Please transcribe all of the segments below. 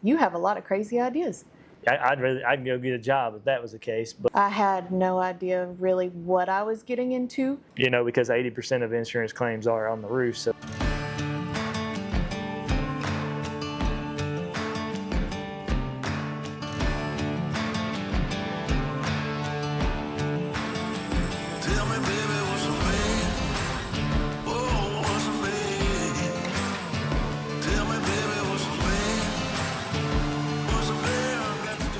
You have a lot of crazy ideas. I'd go get a job if that was the case. But I had no idea really what I was getting into. because 80% of insurance claims are on the roof. So Tell me, baby, what's a man? Oh, what's a man? Tell me, baby, what's a man? What's a man got to do?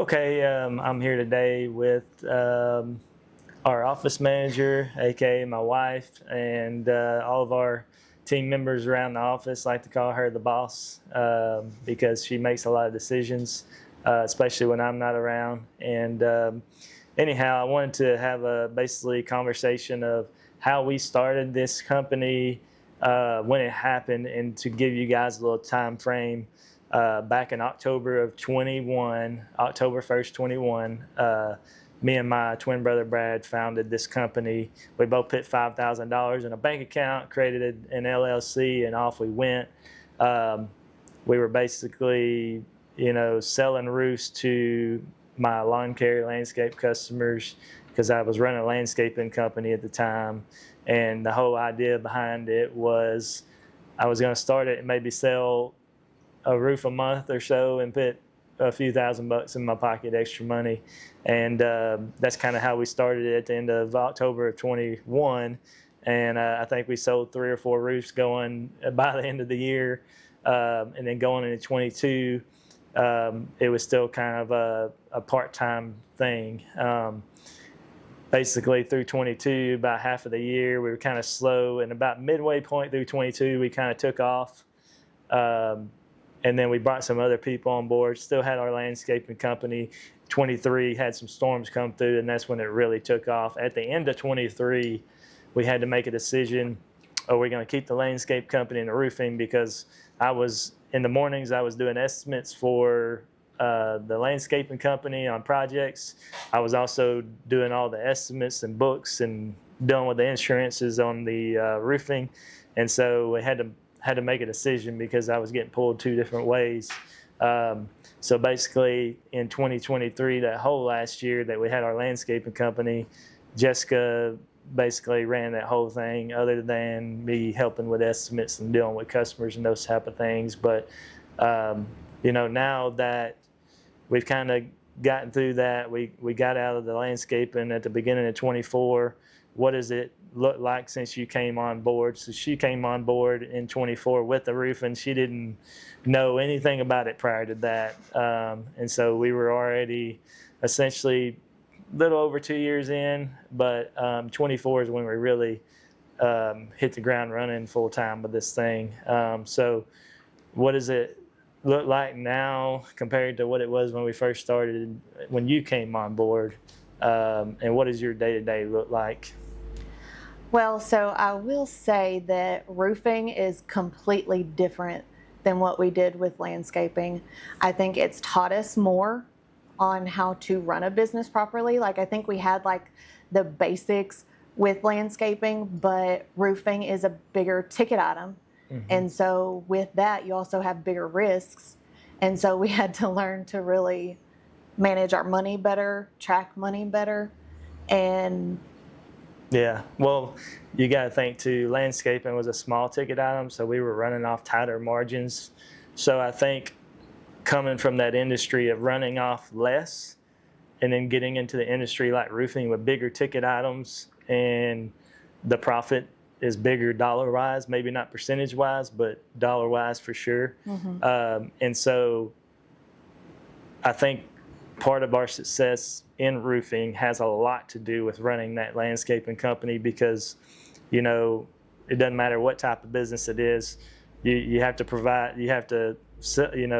okay, I'm here today with our office manager, aka my wife, and all of our team members around the office like to call her the boss because she makes a lot of decisions, especially when I'm not around. And anyhow, I wanted to have a basically conversation of how we started this company, when it happened, and to give you guys a little time frame. Back in October of 21, October 1st, 21, me and my twin brother Brad founded this company. We both put $5,000 in a bank account, created an LLC, and off we went. We were basically, selling roofs to my lawn care landscape customers because I was running a landscaping company at the time. And the whole idea behind it was I was going to start it and maybe sell a roof a month or so and put a few $1,000 in my pocket, extra money. And that's kind of how we started it at the end of October of 21. And I think we sold 3 or 4 roofs going by the end of the year. And then going into 22, it was still kind of a part-time thing. Basically through 22, about half of the year, we were kind of slow. And about midway point through 22, we kind of took off. And then we brought some other people on board, still had our landscaping company. 23 had some storms come through, and that's when it really took off. At the end of 23, we had to make a decision. Are we going to keep the landscape company and the roofing? Because in the mornings, I was doing estimates for the landscaping company on projects. I was also doing all the estimates and books and dealing with the insurances on the roofing. And so we had to make a decision because I was getting pulled 2 different ways. So basically in 2023, that whole last year that we had our landscaping company, Jessica basically ran that whole thing other than me helping with estimates and dealing with customers and those type of things. But, now that we've kind of gotten through that, we got out of the landscaping at the beginning of 24. What does it look like since you came on board? So she came on board in 24 with the roof, and she didn't know anything about it prior to that. And so we were already essentially a little over 2 years in, but 24 is when we really hit the ground running full time with this thing. So what does it look like now compared to what it was when we first started, when you came on board? And what does your day-to-day look like? Well, so I will say that roofing is completely different than what we did with landscaping. I think it's taught us more on how to run a business properly. Like, I think we had the basics with landscaping, but roofing is a bigger ticket item. Mm-hmm. And so with that, you also have bigger risks. And so we had to learn to really manage our money better, track money better. And yeah, well, you got to think too, landscaping was a small ticket item, so we were running off tighter margins. So I think coming from that industry of running off less and then getting into the industry like roofing with bigger ticket items, and the profit is bigger dollar-wise, maybe not percentage-wise, but dollar-wise for sure. Mm-hmm. And so I think part of our success in roofing has a lot to do with running that landscaping company because, it doesn't matter what type of business it is. You have to provide, you have to,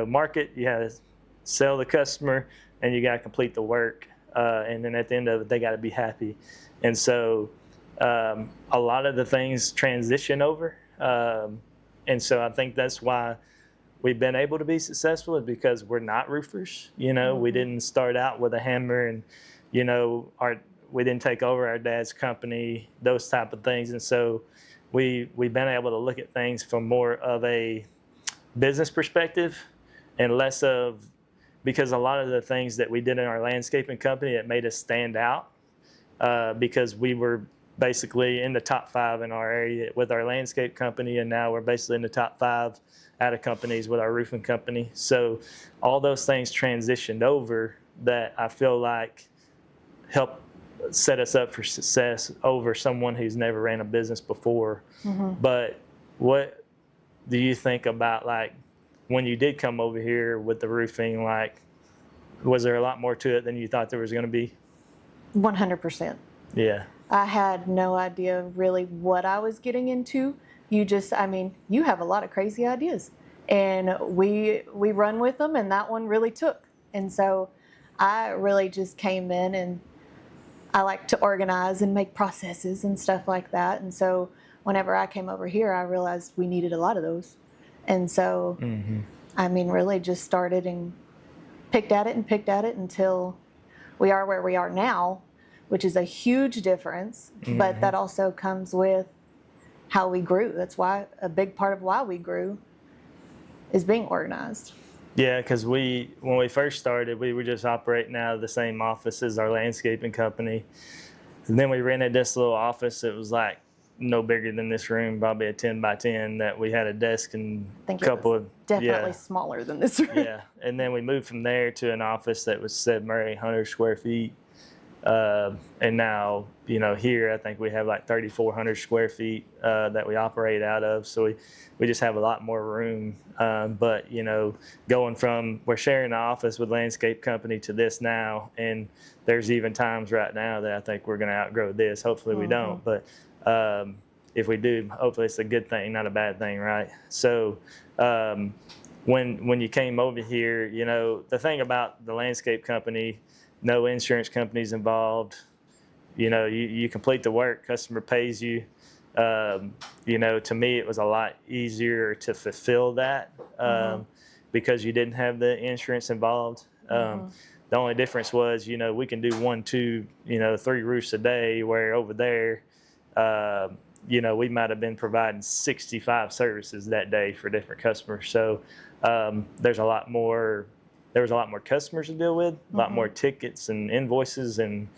market, you have to sell the customer, and you got to complete the work. And then at the end of it, they got to be happy. And so a lot of the things transition over. And so I think that's why we've been able to be successful, is because we're not roofers. Mm-hmm. We didn't start out with a hammer and, we didn't take over our dad's company, those type of things. And so we've been able to look at things from more of a business perspective and less of, because a lot of the things that we did in our landscaping company, it made us stand out because we were basically in the top 5 in our area with our landscape company, and now we're basically in the top 5 out of companies with our roofing company. So all those things transitioned over that I feel like help set us up for success over someone who's never ran a business before. But what do you think about, like, when you did come over here with the roofing, like, was there a lot more to it than you thought there was going to be? 100%. Yeah. I had no idea really what I was getting into. You have a lot of crazy ideas, and we run with them, and that one really took. And so I really just came in, and I like to organize and make processes and stuff like that. And so whenever I came over here, I realized we needed a lot of those. And so, really just started and picked at it until we are where we are now, which is a huge difference. But that also comes with how we grew. That's why a big part of why we grew is being organized. Yeah, because when we first started, we were just operating out of the same office as our landscaping company. And then we rented this little office. It was like no bigger than this room, probably a 10 by 10, that we had a desk and a couple of... Definitely smaller than this room. Yeah, and then we moved from there to an office that was 700 or 800 square feet. And now, here I think we have like 3,400 square feet that we operate out of. So we just have a lot more room. But, going from, we're sharing the office with landscape company to this now, and there's even times right now that I think we're going to outgrow this. Hopefully we don't. But if we do, hopefully it's a good thing, not a bad thing, right? So when you came over here, the thing about the landscape company, no insurance companies involved. You complete the work, customer pays you. To me, it was a lot easier to fulfill that because you didn't have the insurance involved. The only difference was, we can do 1, 2, 3 roofs a day, where over there, we might have been providing 65 services that day for different customers. So there's a lot more. There was a lot more customers to deal with, a lot more tickets and invoices and,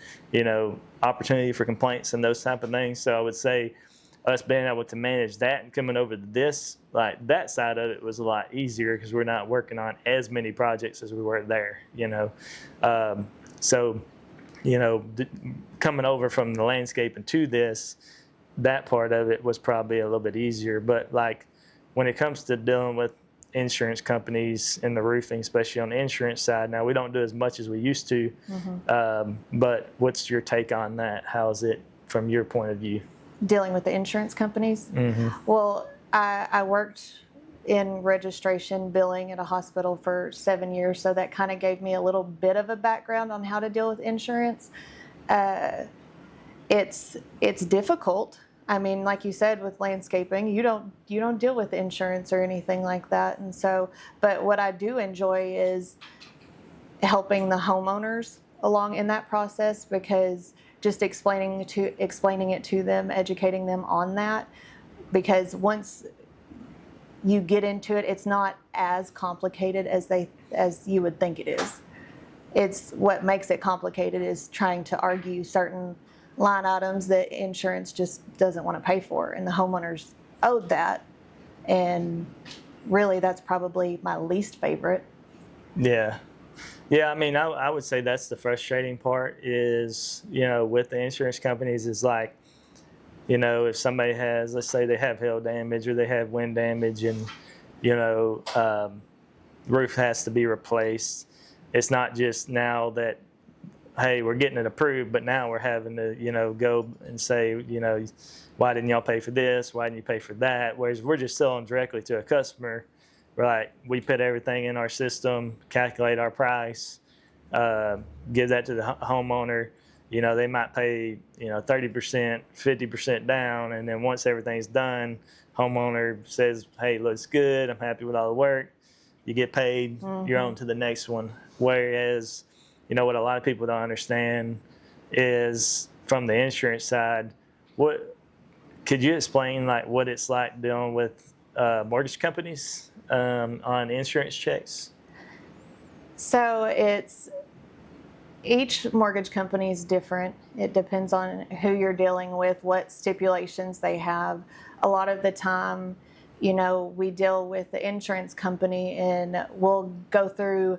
opportunity for complaints and those type of things. So I would say us being able to manage that and coming over to this, like that side of it was a lot easier because we're not working on as many projects as we were there, coming over from the landscaping to this, that part of it was probably a little bit easier. But like when it comes to dealing with insurance companies and the roofing, especially on the insurance side, now we don't do as much as we used to. But what's your take on that? How is it from your point of view? Dealing with the insurance companies? Well, I worked in registration billing at a hospital for 7 years, so that kind of gave me a little bit of a background on how to deal with insurance. It's difficult. Like you said, with landscaping, you don't deal with insurance or anything like that. And so, but what I do enjoy is helping the homeowners along in that process, because just explaining it to them, educating them on that, because once you get into it, it's not as complicated as you would think it is. It's what makes it complicated is trying to argue certain line items that insurance just doesn't want to pay for, and the homeowners owed that. And really, that's probably my least favorite. Yeah. I would say that's the frustrating part is, with the insurance companies is like, if somebody has, let's say they have hail damage or they have wind damage and, roof has to be replaced. It's not just now that, hey, we're getting it approved, but now we're having to, go and say, why didn't y'all pay for this? Why didn't you pay for that? Whereas we're just selling directly to a customer, right? We put everything in our system, calculate our price, give that to the homeowner. They might pay, 30%, 50% down. And then once everything's done, homeowner says, hey, looks good. I'm happy with all the work. You get paid, you're on to the next one. Whereas, what a lot of people don't understand is from the insurance side, could you explain like what it's like dealing with mortgage companies on insurance checks? So each mortgage company is different. It depends on who you're dealing with, what stipulations they have. A lot of the time, we deal with the insurance company and we'll go through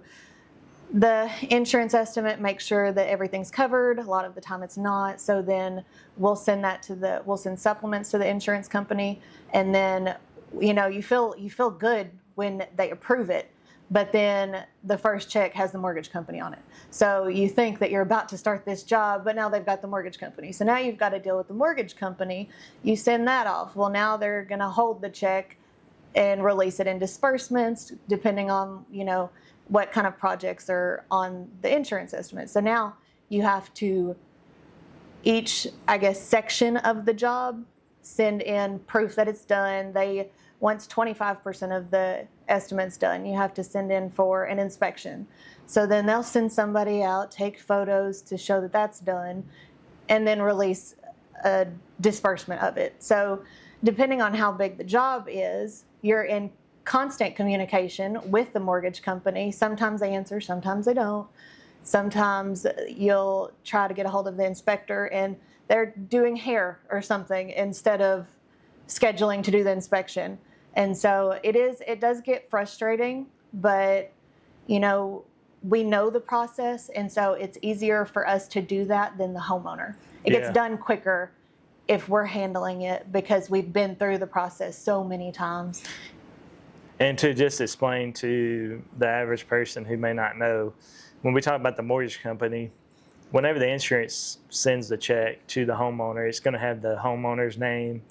the insurance estimate, make sure that everything's covered. A lot of the time it's not. So then we'll send supplements to the insurance company, and then you feel good when they approve it. But then the first check has the mortgage company on it. So you think that you're about to start this job, but now they've got the mortgage company. So now you've got to deal with the mortgage company. You send that off. Well, now they're going to hold the check and release it in disbursements, depending on, what kind of projects are on the insurance estimate. So now you have to, each, section of the job, send in proof that it's done. Once 25% of the estimate's done, you have to send in for an inspection. So then they'll send somebody out, take photos to show that that's done, and then release a disbursement of it. So depending on how big the job is, you're in constant communication with the mortgage company. Sometimes they answer, sometimes they don't. Sometimes you'll try to get a hold of the inspector and they're doing hair or something instead of scheduling to do the inspection. And so it does get frustrating, but we know the process, and so it's easier for us to do that than the homeowner. It gets done quicker if we're handling it because we've been through the process so many times. And to just explain to the average person who may not know, when we talk about the mortgage company, whenever the insurance sends the check to the homeowner, it's going to have the homeowner's name,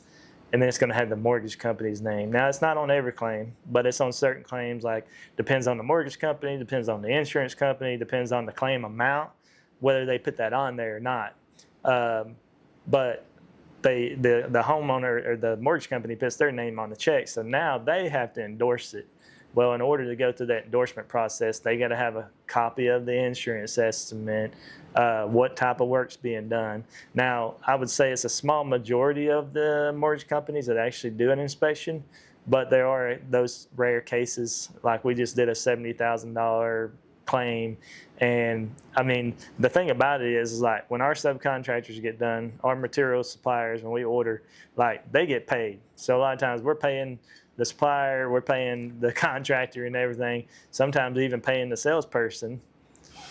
and then it's going to have the mortgage company's name. Now, it's not on every claim, but it's on certain claims, like depends on the mortgage company, depends on the insurance company, depends on the claim amount, whether they put that on there or not. But the homeowner or the mortgage company puts their name on the check, so now they have to endorse it. Well, in order to go through that endorsement process, they got to have a copy of the insurance estimate, what type of work's being done. Now, I would say it's a small majority of the mortgage companies that actually do an inspection, but there are those rare cases, like we just did a $70,000 claim. And I mean, the thing about it is like when our subcontractors get done, our material suppliers, when we order, like they get paid. So a lot of times we're paying the supplier, we're paying the contractor and everything, sometimes even paying the salesperson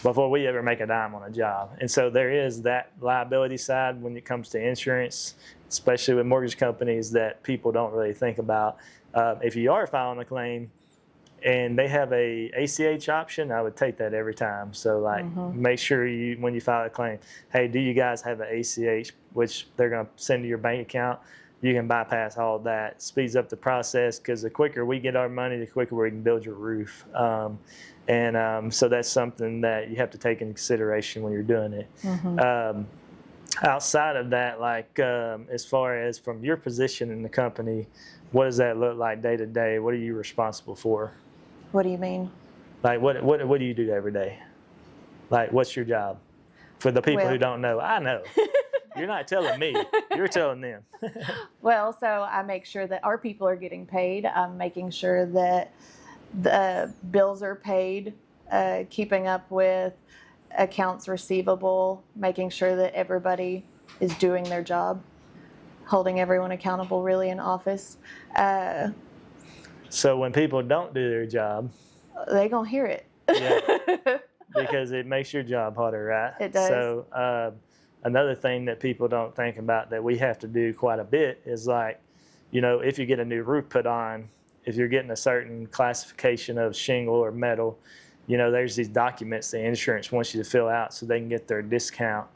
before we ever make a dime on a job. And so there is that liability side when it comes to insurance, especially with mortgage companies, that people don't really think about. If you are filing a claim and they have a ACH option, I would take that every time. So like make sure when you file a claim, hey, do you guys have an ACH, which they're going to send to your bank account? You can bypass all that. Speeds up the process because the quicker we get our money, the quicker we can build your roof. So that's something that you have to take into consideration when you're doing it. Outside of that, like as far as from your position in the company, what does that look like day to day? What are you responsible for? What do you mean? Like what do you do every day? Like what's your job? For the people who don't know, I know. You're not telling me. You're telling them. Well, so I make sure that our people are getting paid. I'm making sure that the bills are paid, keeping up with accounts receivable, making sure that everybody is doing their job, holding everyone accountable really in office. So when people don't do their job, they gonna hear it. Yeah, because it makes your job harder, right? It does. So another thing that people don't think about that we have to do quite a bit is like, if you get a new roof put on, if you're getting a certain classification of shingle or metal, there's these documents the insurance wants you to fill out so they can get their discount.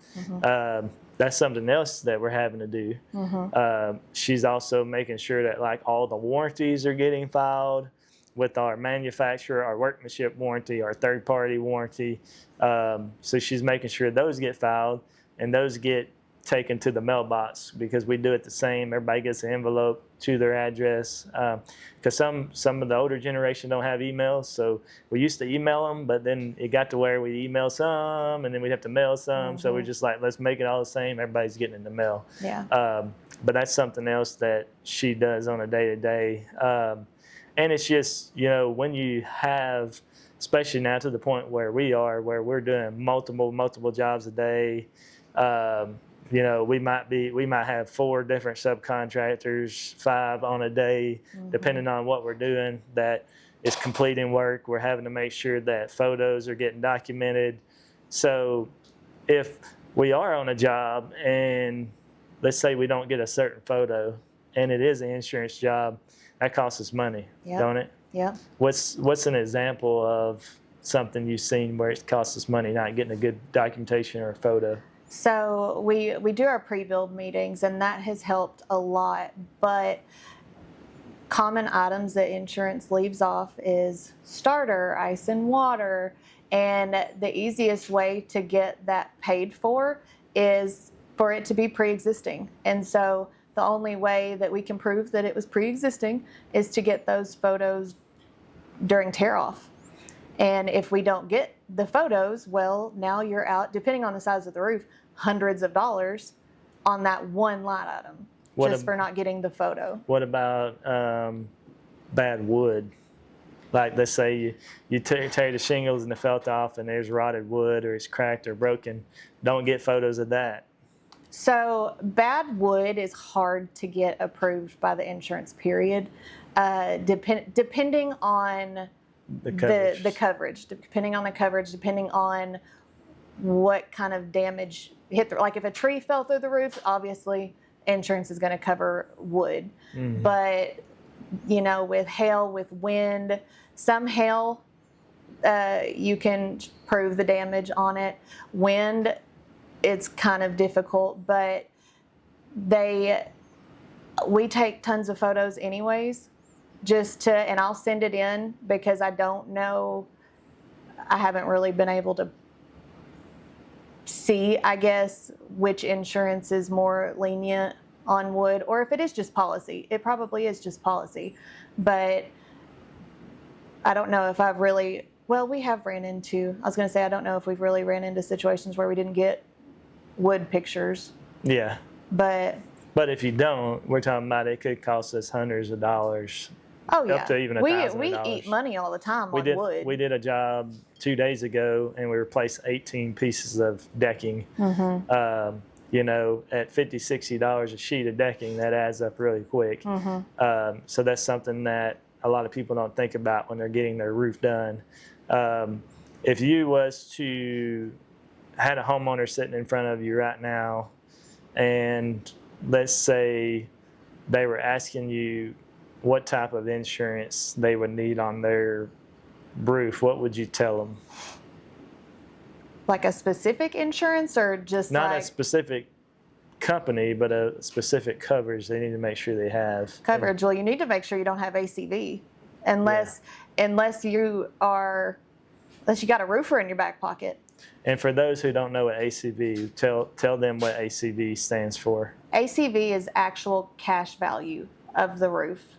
That's something else that we're having to do. She's also making sure that like all the warranties are getting filed with our manufacturer, our workmanship warranty, our third-party warranty. So she's making sure those get filed and those get taken to the mailbox because we do it the same. Everybody gets an envelope to their address because some of the older generation don't have emails. So we used to email them, but then it got to where we email some and then we'd have to mail some. So we're just like, let's make it all the same. Everybody's getting in the mail. Yeah. But that's something else that she does on a day-to-day. And it's just, when you have especially now to the point where we are, where we're doing multiple jobs a day. You know, we might have 4 different subcontractors, 5 on a day, depending on what we're doing, that is completing work. We're having to make sure that photos are getting documented. So if we are on a job and let's say we don't get a certain photo and it is an insurance job, that costs us money, don't it? Yeah. What's an example of something you've seen where it costs us money not getting a good documentation or a photo? So we do our pre-build meetings, and that has helped a lot. But common items that insurance leaves off is starter, ice and water. And the easiest way to get that paid for is for it to be pre-existing. And so the only way that we can prove that it was pre-existing is to get those photos during tear-off. And if we don't get the photos, well, now you're out, depending on the size of the roof, hundreds of dollars on that one line item for not getting the photo. What about bad wood? Like, let's say you tear the shingles and the felt off and there's rotted wood or it's cracked or broken. Don't get photos of that. So bad wood is hard to get approved by the insurance, period. Depending on the coverage, depending on the coverage, depending on what kind of damage hit. Like if a tree fell through the roof, obviously insurance is going to cover wood. But you know, with hail, with wind, some hail, you can prove the damage on it. Wind, it's kind of difficult, but we take tons of photos anyways, and I'll send it in because I don't know, I haven't really been able to see, I guess, which insurance is more lenient on wood, or if it is just policy. It probably is just policy, but I don't know if I've really, we have ran into, I was going to say, I don't know if we've really ran into situations where we didn't get wood pictures. Yeah. But if you don't, we're talking about it could cost us hundreds of dollars. Oh yeah. Up to even $1,000. We eat money all the time on wood. We did a job 2 days ago and we replaced 18 pieces of decking. You know, at $50, $60 a sheet of decking, that adds up really quick. So that's something that a lot of people don't think about when they're getting their roof done. If you was to had a homeowner sitting in front of you right now, and let's say they were asking you what type of insurance they would need on their roof, what would you tell them? Like a specific insurance, or just not like a specific company, but a specific coverage they need to make sure they have. Coverage. Well, you need to make sure you don't have ACV, unless you got a roofer in your back pocket. And for those who don't know what ACV, tell them what ACV stands for. ACV is actual cash value of the roof,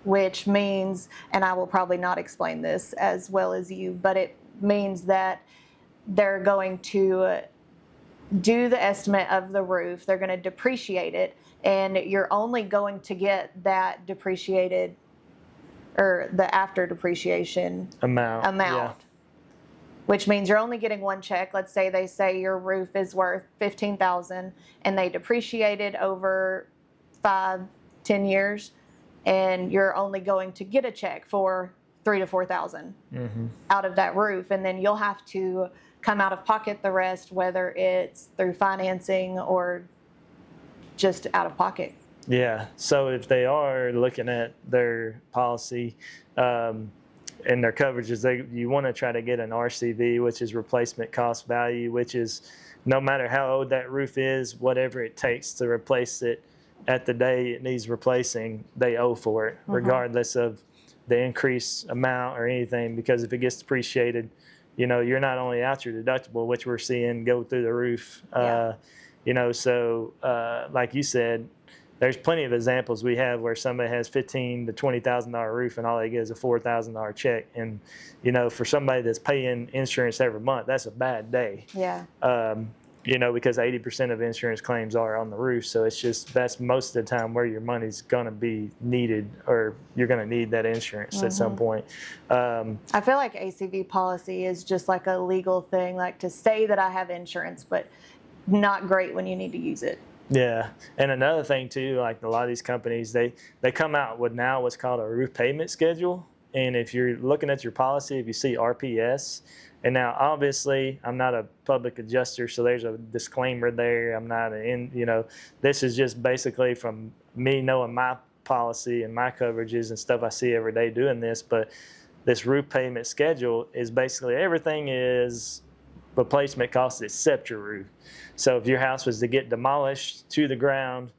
which means, and I will probably not explain this as well as you, but it means that they're going to do the estimate of the roof. They're going to depreciate it, and you're only going to get that depreciated or the after depreciation amount. Yeah. Which means you're only getting one check. Let's say they say your roof is worth $15,000 and they depreciate it over 5-10 years, and you're only going to get a check for $3,000 to $4,000 out of that roof, and then you'll have to come out of pocket the rest, whether it's through financing or just out of pocket. Yeah. So if they are looking at their policy and their coverages, you want to try to get an RCV, which is replacement cost value, which is no matter how old that roof is, whatever it takes to replace it at the day it needs replacing, they owe for it, regardless of the increased amount or anything. Because if it gets depreciated, you know, you're not only out your deductible, which we're seeing go through the roof, you know, so like you said, there's plenty of examples we have where somebody has $15,000 to $20,000 roof and all they get is a $4,000 check. And, you know, for somebody that's paying insurance every month, that's a bad day. Yeah. because 80% of insurance claims are on the roof. So it's just, that's most of the time where your money's going to be needed, or you're going to need that insurance at some point. I feel like ACV policy is just like a legal thing, like to say that I have insurance, but not great when you need to use it. Yeah. And another thing too, like a lot of these companies, they come out with now what's called a roof payment schedule. And if you're looking at your policy, if you see RPS, and now obviously I'm not a public adjuster, so there's a disclaimer there. I'm not this is just basically from me knowing my policy and my coverages and stuff I see every day doing this. But this roof payment schedule is basically everything is replacement costs except your roof. So if your house was to get demolished to the ground,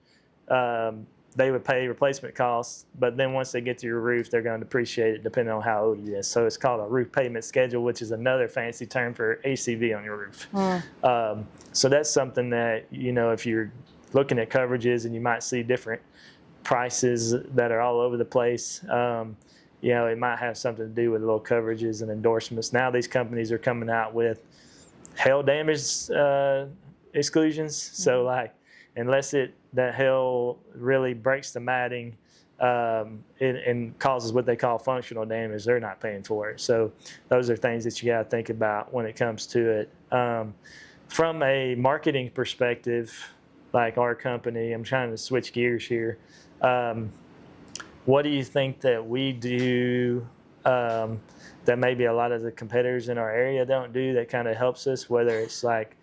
they would pay replacement costs, but then once they get to your roof, they're going to depreciate it depending on how old it is. So it's called a roof payment schedule, which is another fancy term for ACV on your roof. So that's something that, if you're looking at coverages and you might see different prices that are all over the place, it might have something to do with little coverages and endorsements. Now these companies are coming out with hail damage exclusions. So like, unless that hail really breaks the matting and causes what they call functional damage, they're not paying for it. So those are things that you got to think about when it comes to it. From a marketing perspective, like our company, I'm trying to switch gears here. What do you think that we do that maybe a lot of the competitors in our area don't do that kind of helps us, whether it's like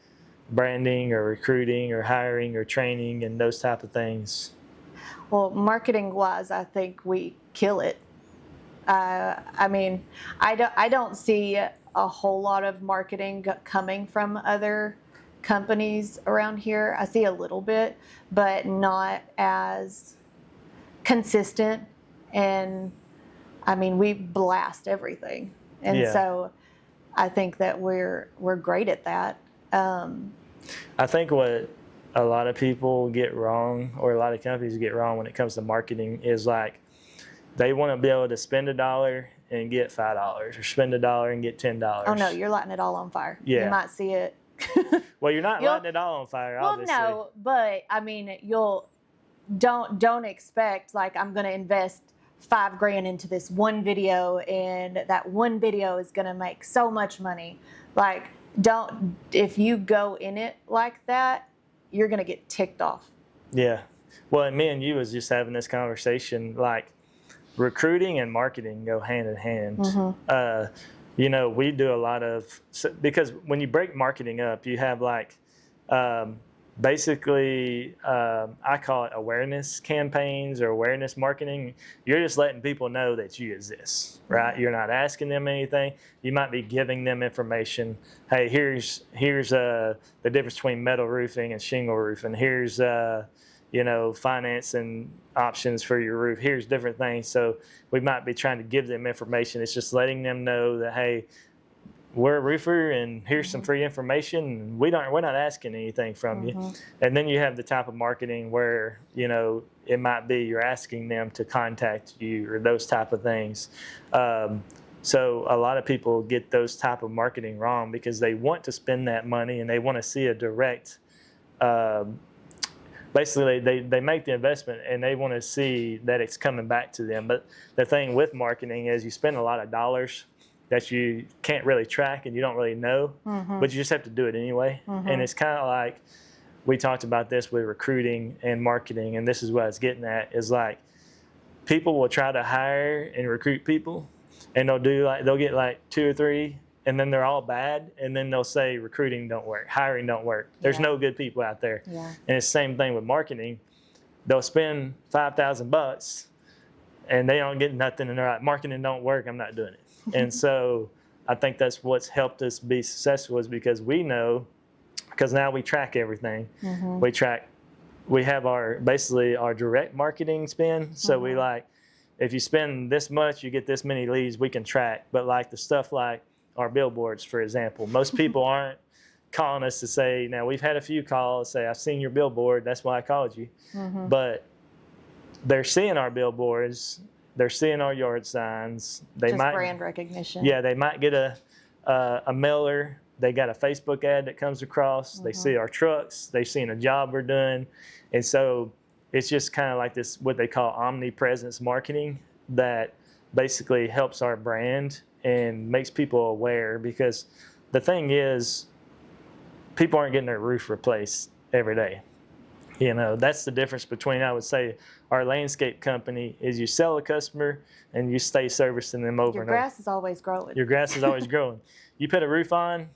branding or recruiting or hiring or training and those type of things? Well, marketing wise, I think we kill it. I don't see a whole lot of marketing coming from other companies around here. I see a little bit, but not as consistent. And we blast everything. And so I think that we're great at that. I think what a lot of people get wrong, or a lot of companies get wrong when it comes to marketing, is like they want to be able to spend $1 and get $5, or spend $1 and get $10. Oh no, you're lighting it all on fire. Yeah. You might see it. Well, you're not lighting it all on fire, obviously. Well, no, but don't expect like I'm going to invest $5,000 into this one video, and that one video is going to make so much money. Like, if you go in it like that, you're going to get ticked off. Yeah. Well, and me and you was just having this conversation, like recruiting and marketing go hand in hand. We do a lot of, because when you break marketing up, you have like, basically, I call it awareness campaigns or awareness marketing. You're just letting people know that you exist, right? You're not asking them anything. You might be giving them information. Hey, here's the difference between metal roofing and shingle roofing. Here's financing options for your roof. Here's different things. So we might be trying to give them information. It's just letting them know that, hey, we're a roofer, and here's some free information. We're not asking anything from you. And then you have the type of marketing where, it might be you're asking them to contact you, or those type of things. So a lot of people get those type of marketing wrong because they want to spend that money and they want to see a direct, basically they make the investment and they want to see that it's coming back to them. But the thing with marketing is you spend a lot of dollars that you can't really track and you don't really know, but you just have to do it anyway. And it's kind of like, we talked about this with recruiting and marketing, and this is what I was getting at, is like people will try to hire and recruit people, and they'll get like 2 or 3, and then they're all bad, and then they'll say recruiting don't work, hiring don't work. There's no good people out there. And it's the same thing with marketing. They'll spend $5,000 and they don't get nothing, and they're like, marketing don't work, I'm not doing it. And so I think that's what's helped us be successful, is because we know, because now we track everything. We have basically our direct marketing spend. So we like, if you spend this much, you get this many leads, we can track. But like the stuff like our billboards, for example, most people aren't calling us to say, now we've had a few calls say, I've seen your billboard, that's why I called you. But they're seeing our billboards, they're seeing our yard signs. They might brand recognition. Yeah, they might get a mailer they got a Facebook ad that comes across. They see our trucks. They've seen a job we're doing. And so it's just kind of like this, what they call omnipresence marketing, that basically helps our brand and makes people aware. Because the thing is, people aren't getting their roof replaced every day. You know, that's the difference between, I would say, our landscape company is you sell a customer and you stay servicing them over Your and over. grass is always growing. Your grass is always growing. You put a roof on,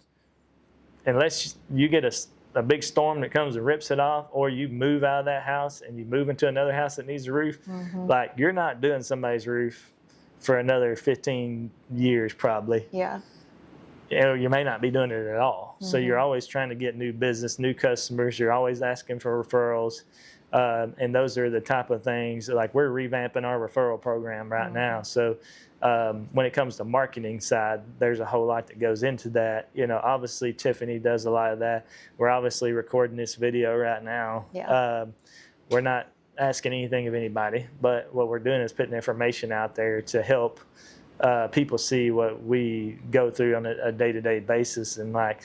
unless you get a big storm that comes and rips it off, or you move out of that house and you move into another house that needs a roof, like, you're not doing somebody's roof for another 15 years probably. Yeah. You know, you may not be doing it at all. So you're always trying to get new business, new customers. You're always asking for referrals. And those are the type of things, like, we're revamping our referral program right now. So when it comes to marketing side, there's a whole lot that goes into that. You know, obviously Tiffany does a lot of that. We're obviously recording this video right now. Yeah. We're not asking anything of anybody, but what we're doing is putting information out there to help people see what we go through on a day-to-day basis. And like,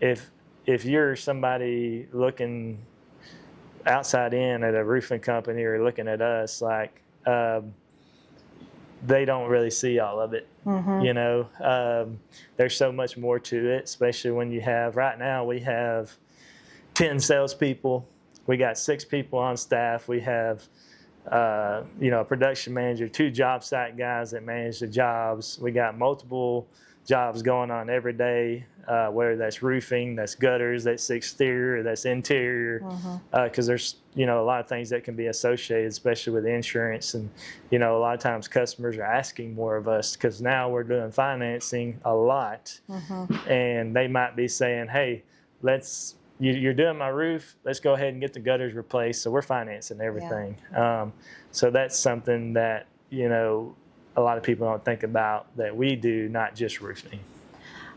if you're somebody looking outside in at a roofing company or looking at us, like, they don't really see all of it. You know, there's so much more to it, especially when you have, right now we have 10 salespeople. We got 6 people on staff. We have you know, a production manager, 2 job site guys that manage the jobs. We got multiple jobs going on every day, whether that's roofing, that's gutters, that's exterior, that's interior, because there's, you know, a lot of things that can be associated, especially with insurance. And, you know, a lot of times customers are asking more of us because now we're doing financing a lot, and they might be saying, hey, you're doing my roof, let's go ahead and get the gutters replaced. So we're financing everything. So that's something that, you know, a lot of people don't think about, that we do, not just roofing.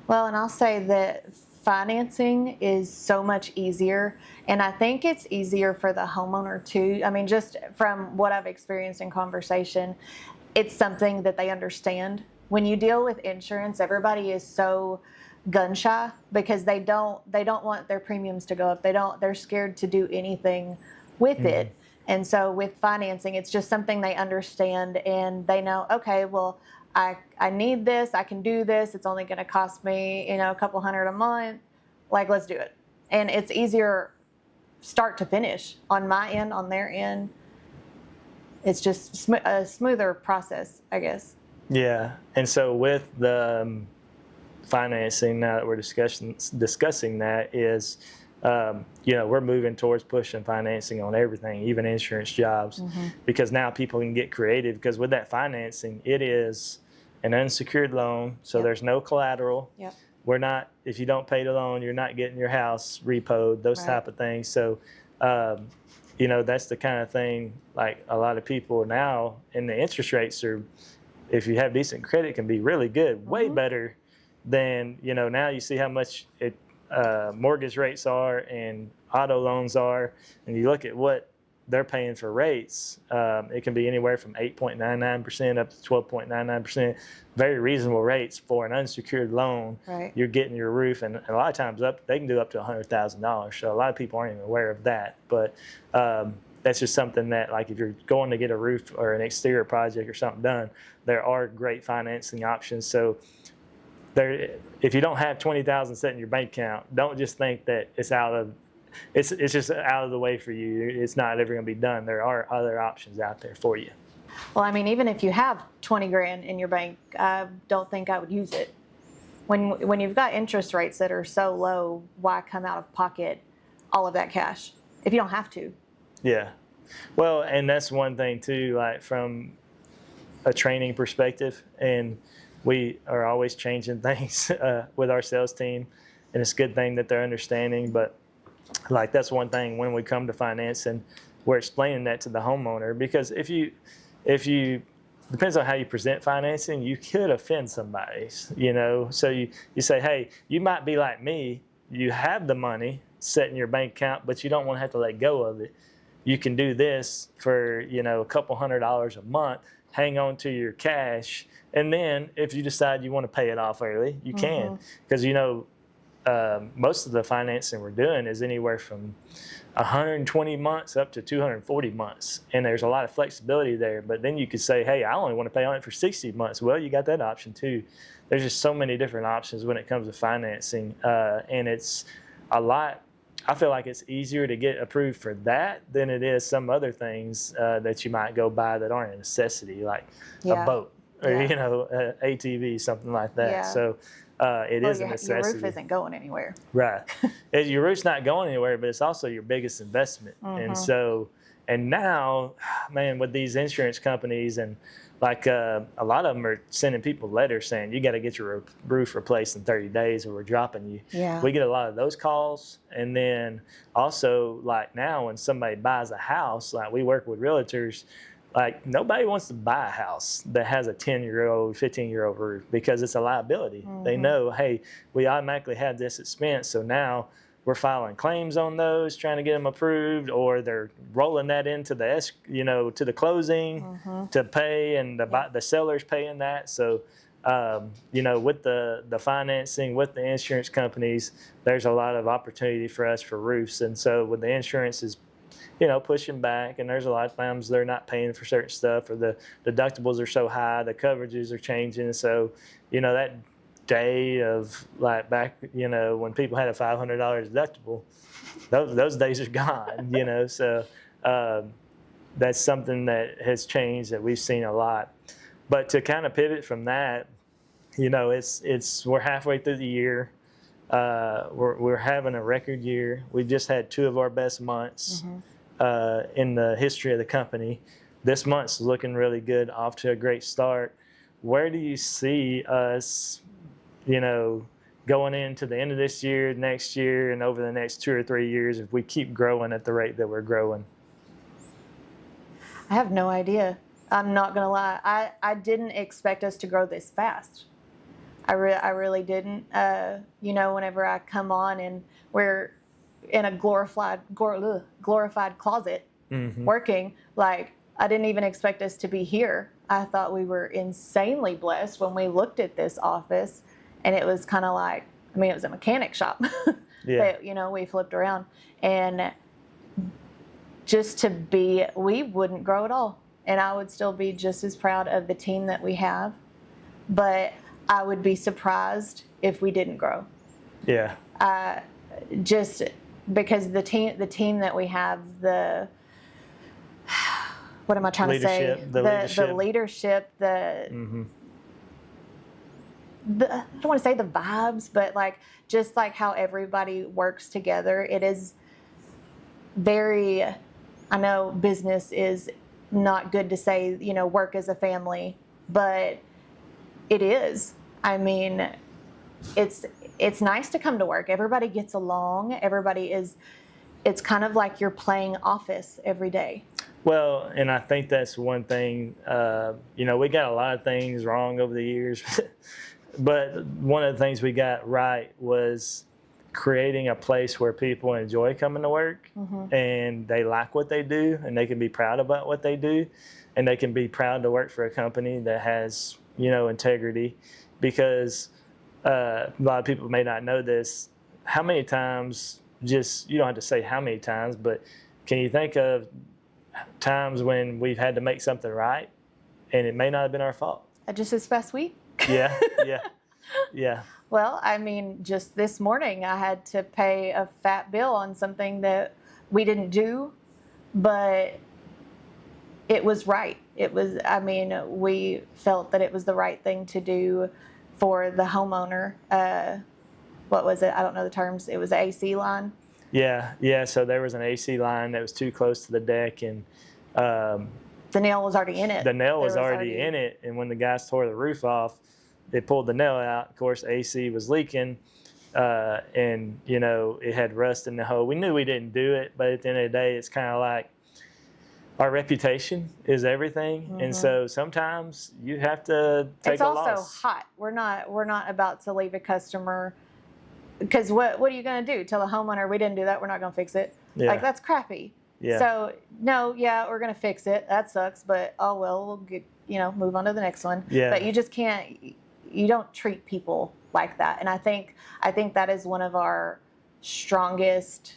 Well, and I'll say that financing is so much easier, and I think it's easier for the homeowner too. I mean, just from what I've experienced in conversation, it's something that they understand. When you deal with insurance, everybody is so gun shy because they don't want their premiums to go up. They're scared to do anything with it. And so with financing, it's just something they understand, and they know, okay, well, I need this, I can do this, it's only going to cost me, you know, a couple $100 a month, like, let's do it. And it's easier start to finish on my end, on their end. It's just a smoother process, I guess. Yeah. And so with the financing, now that we're discussing that, is you know, we're moving towards pushing financing on everything, even insurance jobs, because now people can get creative, because with that financing, it is an unsecured loan, so there's no collateral. We're not, if you don't pay the loan, you're not getting your house repoed, those type of things. So you know, that's the kind of thing, like, a lot of people now, and the interest rates are, if you have decent credit, can be really good, way better than, you know, now you see how much mortgage rates are and auto loans are, and you look at what they're paying for rates, it can be anywhere from 8.99% up to 12.99%. Very reasonable rates for an unsecured loan. You're getting your roof, and a lot of times they can do up to $100,000. So a lot of people aren't even aware of that. But that's just something that, like, if you're going to get a roof or an exterior project or something done, there are great financing options. So if you don't have $20,000 set in your bank account, don't just think that it's just out of the way for you. It's not ever going to be done. There are other options out there for you. Well, I mean, even if you have 20 grand in your bank, I don't think I would use it. When you've got interest rates that are so low, why come out of pocket all of that cash if you don't have to? Yeah. Well, and that's one thing too, like, from a training perspective, and we are always changing things with our sales team, and it's a good thing that they're understanding. But, like, that's one thing when we come to financing, we're explaining that to the homeowner, because if you depends on how you present financing, you could offend somebody, you know. So you say, hey, you might be like me, you have the money set in your bank account, but you don't want to have to let go of it. You can do this for, you know, a couple $100 a month, hang on to your cash. And then if you decide you want to pay it off early, you can. Because, most of the financing we're doing is anywhere from 120 months up to 240 months. And there's a lot of flexibility there. But then you could say, hey, I only want to pay on it for 60 months. Well, you got that option too. There's just so many different options when it comes to financing. And it's a lot. I feel like it's easier to get approved for that than it is some other things that you might go buy that aren't a necessity, like a boat or, ATV, something like that. Yeah. So it is a necessity. Your roof isn't going anywhere. Right. Your roof's not going anywhere, but it's also your biggest investment. And so, and now, man, with these insurance companies and like a lot of them are sending people letters saying you got to get your roof replaced in 30 days or we're dropping you. Yeah. We get a lot of those calls. And then also like now when somebody buys a house, like we work with realtors, like nobody wants to buy a house that has a 10-year-old, 15-year-old roof because it's a liability. They know, hey, we automatically have this expense. So now we're filing claims on those, trying to get them approved, or they're rolling that into the to the closing to pay, and the seller's paying that. So, with the financing, with the insurance companies, there's a lot of opportunity for us for roofs. And so with the insurances, pushing back, and there's a lot of times they're not paying for certain stuff, or the deductibles are so high, the coverages are changing. So, that day of like back, when people had a $500 deductible, those days are gone, so that's something that has changed that we've seen a lot. But to kind of pivot from that, we're halfway through the year. We're having a record year. We've just had 2 of our best months in the history of the company. This month's looking really good, off to a great start. Where do you see us going into the end of this year, next year, and over the next 2 or 3 years if we keep growing at the rate that we're growing? I have no idea. I'm not going to lie. I didn't expect us to grow this fast. I really didn't. Whenever I come on and we're in a glorified closet working, like I didn't even expect us to be here. I thought we were insanely blessed when we looked at this office. And it was kind of like, it was a mechanic shop. Yeah. That, we flipped around. And we wouldn't grow at all. And I would still be just as proud of the team that we have. But I would be surprised if we didn't grow. Yeah. Just because the team that we have, what am I trying to say? The leadership, I don't want to say the vibes, but just how everybody works together. It is very, I know business is not good to say, work as a family, but it is. It's nice to come to work. Everybody gets along. It's kind of like you're playing office every day. Well, and I think that's one thing, we got a lot of things wrong over the years. But one of the things we got right was creating a place where people enjoy coming to work and they like what they do and they can be proud about what they do and they can be proud to work for a company that has, integrity. Because a lot of people may not know this. How many times, you don't have to say how many times, but can you think of times when we've had to make something right and it may not have been our fault? Just this past week? Yeah. Well, just this morning I had to pay a fat bill on something that we didn't do, but it was right. We felt that it was the right thing to do for the homeowner. What was it? I don't know the terms. It was an AC line. Yeah. So there was an AC line that was too close to the deck, and the nail was already in it. The nail was already in it, and when the guys tore the roof off, they pulled the nail out. Of course, AC was leaking, and it had rust in the hole. We knew we didn't do it, but at the end of the day, it's kind of like our reputation is everything, and so sometimes you have to take a loss. It's also hot. We're not about to leave a customer, because what are you going to do? Tell a homeowner we didn't do that, we're not going to fix it? Yeah. That's crappy. Yeah. So we're going to fix it. That sucks, but we'll move on to the next one. Yeah. But you don't treat people like that. And I think that is one of our strongest,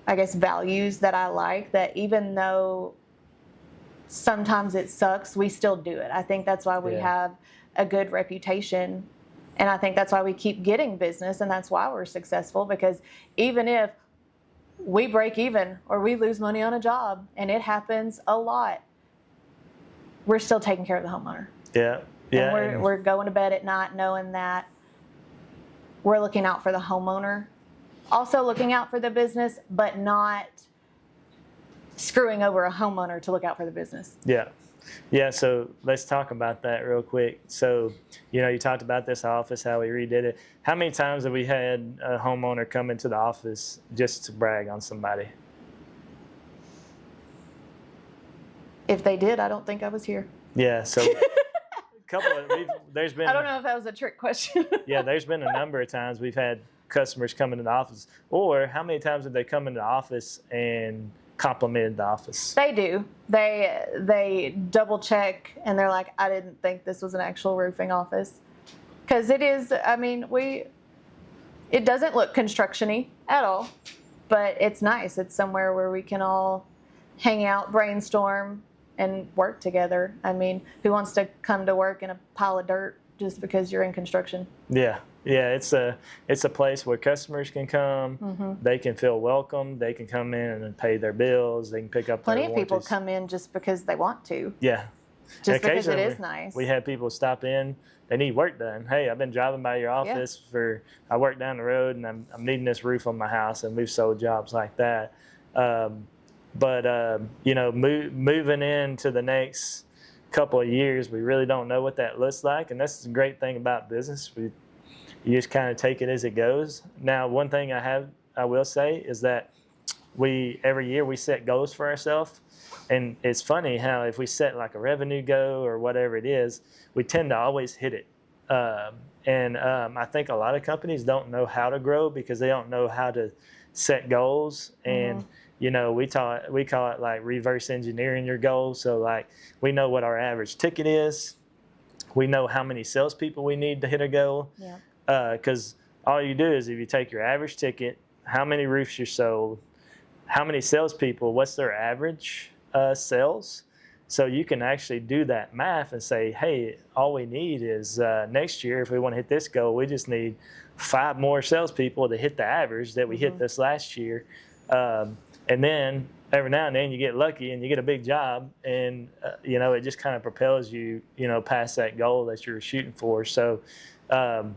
I guess, values that I like, that even though sometimes it sucks, we still do it. I think that's why we have a good reputation. And I think that's why we keep getting business, and that's why we're successful, because even if we break even or we lose money on a job, and it happens a lot, we're still taking care of the homeowner. Yeah. Yeah. And we're going to bed at night knowing that we're looking out for the homeowner, also looking out for the business, but not screwing over a homeowner to look out for the business. Yeah. Yeah, so let's talk about that real quick. So, you talked about this office, how we redid it. How many times have we had a homeowner come into the office just to brag on somebody? If they did, I don't think I was here. Yeah, so there's been. I don't know if that was a trick question. Yeah, there's been a number of times we've had customers come into the office. Or how many times have they come into the office and complimented the office? They do. They double check, and they're like, I didn't think this was an actual roofing office. Because it is, it doesn't look construction-y at all, but it's nice. It's somewhere where we can all hang out, brainstorm, and work together. Who wants to come to work in a pile of dirt just because you're in construction? Yeah. Yeah, it's a place where customers can come. Mm-hmm. They can feel welcome. They can come in and pay their bills. They can pick up Plenty their of people warranties. come in just because they want to. Yeah. Just because it is nice. We had people stop in. They need work done. Hey, I've been driving by your office I work down the road, and I'm needing this roof on my house, and we've sold jobs like that. Moving into the next couple of years, we really don't know what that looks like, and that's the great thing about business. You just kind of take it as it goes. Now, one thing I will say is that every year we set goals for ourselves, and it's funny how if we set like a revenue goal or whatever it is, we tend to always hit it. I think a lot of companies don't know how to grow because they don't know how to set goals. And we call it like reverse engineering your goals. So like we know what our average ticket is. We know how many salespeople we need to hit a goal. Yeah. Because all you do is if you take your average ticket, how many roofs you sold, how many salespeople, what's their average sales, so you can actually do that math and say, hey, all we need is next year, if we want to hit this goal, we just need 5 more salespeople to hit the average that we hit this last year. And then every now and then you get lucky and you get a big job, and it just kind of propels you, past that goal that you're shooting for. So the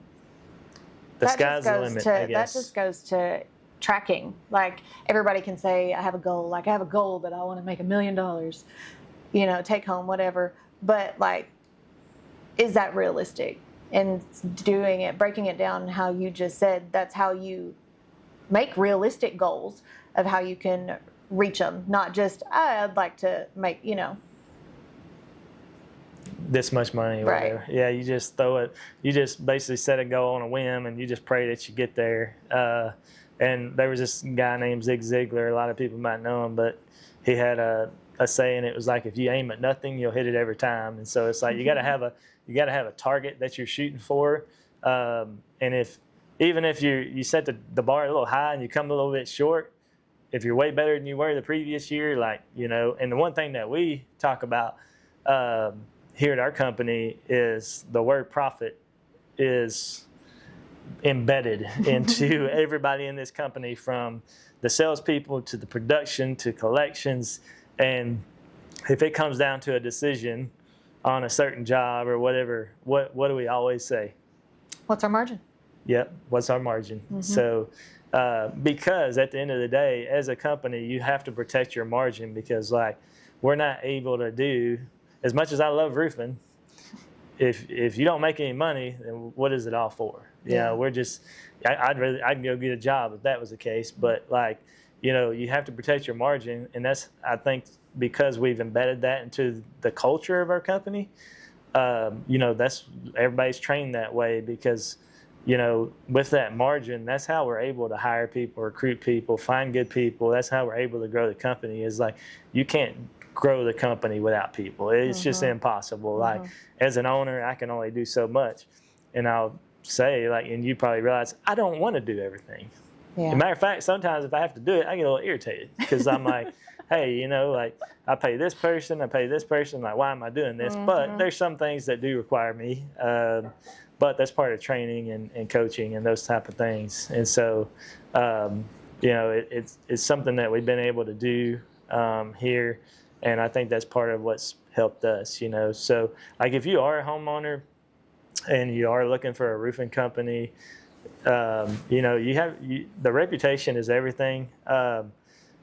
sky's the limit, I guess. That just goes to tracking. Like everybody can say, I have a goal. Like I have a goal that I want to make $1 million, take home, whatever. But like, is that realistic? And doing it, breaking it down how you just said, that's how you make realistic goals of how you can reach them. Not just, I'd like to make, this much money, right? Whatever. Yeah, you just throw it. You just basically set a goal on a whim, and you just pray that you get there. And there was this guy named Zig Ziglar. A lot of people might know him, but he had a saying. It was like, if you aim at nothing, you'll hit it every time. And so it's like you got to have a target that you're shooting for. And even if you set the bar a little high and you come a little bit short, if you're way better than you were the previous year, and the one thing that we talk about here at our company is the word profit is embedded into everybody in this company, from the salespeople to the production to collections. And if it comes down to a decision on a certain job or whatever, what do we always say? What's our margin? Yep. What's our margin? Mm-hmm. So because at the end of the day, as a company, you have to protect your margin, because we're not able to do, as much as I love roofing, if you don't make any money, then what is it all for? We're just, I'd go get a job if that was the case. But you have to protect your margin. And that's, I think, because we've embedded that into the culture of our company, that's, everybody's trained that way, because, with that margin, that's how we're able to hire people, recruit people, find good people. That's how we're able to grow the company, is you can't grow the company without people. It's just impossible. Like as an owner, I can only do so much, and I'll say like, and you probably realize I don't want to do everything. Yeah. As a matter of fact, sometimes if I have to do it, I get a little irritated because I'm like, hey, you know, like I pay this person, like why am I doing this? But there's some things that do require me, but that's part of training and coaching and those type of things. And so, you know, it's something that we've been able to do here, and I think that's part of what's helped us, you know. So like if you are a homeowner and you are looking for a roofing company, you know, the reputation is everything.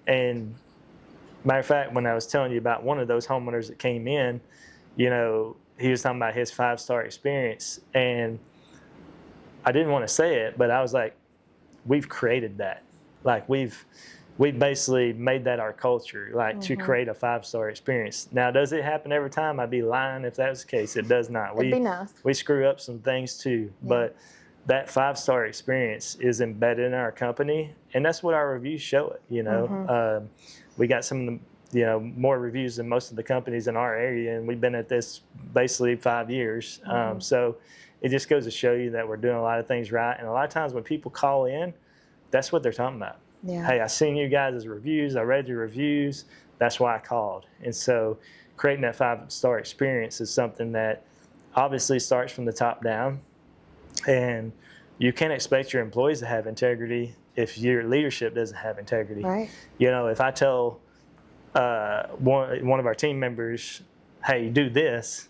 And matter of fact, when I was telling you about one of those homeowners that came in, you know, he was talking about his 5-star experience, and I didn't want to say it, but I was like, we've created that. Like we've basically made that our culture, like to create a 5-star experience. Now, does it happen every time? I'd be lying if that was the case. It does not. It'd be nice. We screw up some things too, but that 5-star experience is embedded in our company, and that's what our reviews show it. You know, we got some of the, you know, more reviews than most of the companies in our area, and we've been at this basically 5 years. So it just goes to show you that we're doing a lot of things right. And a lot of times when people call in, that's what they're talking about. Yeah. Hey, I seen you guys' reviews. I read your reviews. That's why I called. And so creating that 5-star experience is something that obviously starts from the top down. And you can't expect your employees to have integrity if your leadership doesn't have integrity. Right. You know, if I tell one of our team members, hey, do this,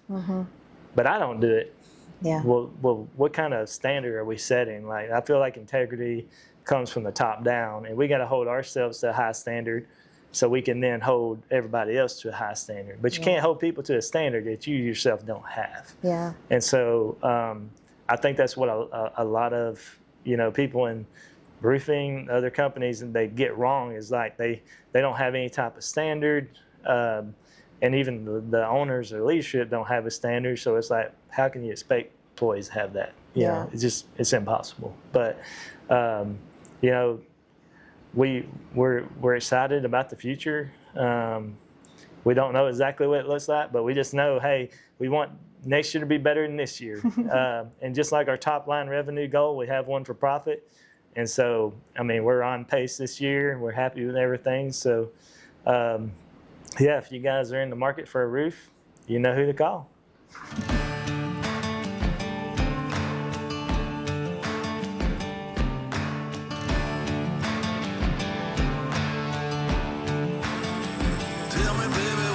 but I don't do it, well, what kind of standard are we setting? Like, I feel like integrity comes from the top down, and we got to hold ourselves to a high standard so we can then hold everybody else to a high standard. But you can't hold people to a standard that you yourself don't have. Yeah. And so I think that's what a lot of, you know, people in roofing, other companies, and they get wrong is like they don't have any type of standard, and even the owners or leadership don't have a standard. So it's like, how can you expect employees to have that? You know, it's impossible. But you know, we're excited about the future. We don't know exactly what it looks like, but we just know, hey, we want next year to be better than this year. And just like our top line revenue goal, we have one for profit. And so, I mean, we're on pace this year. We're happy with everything. So, yeah, if you guys are in the market for a roof, you know who to call. Tell me, baby,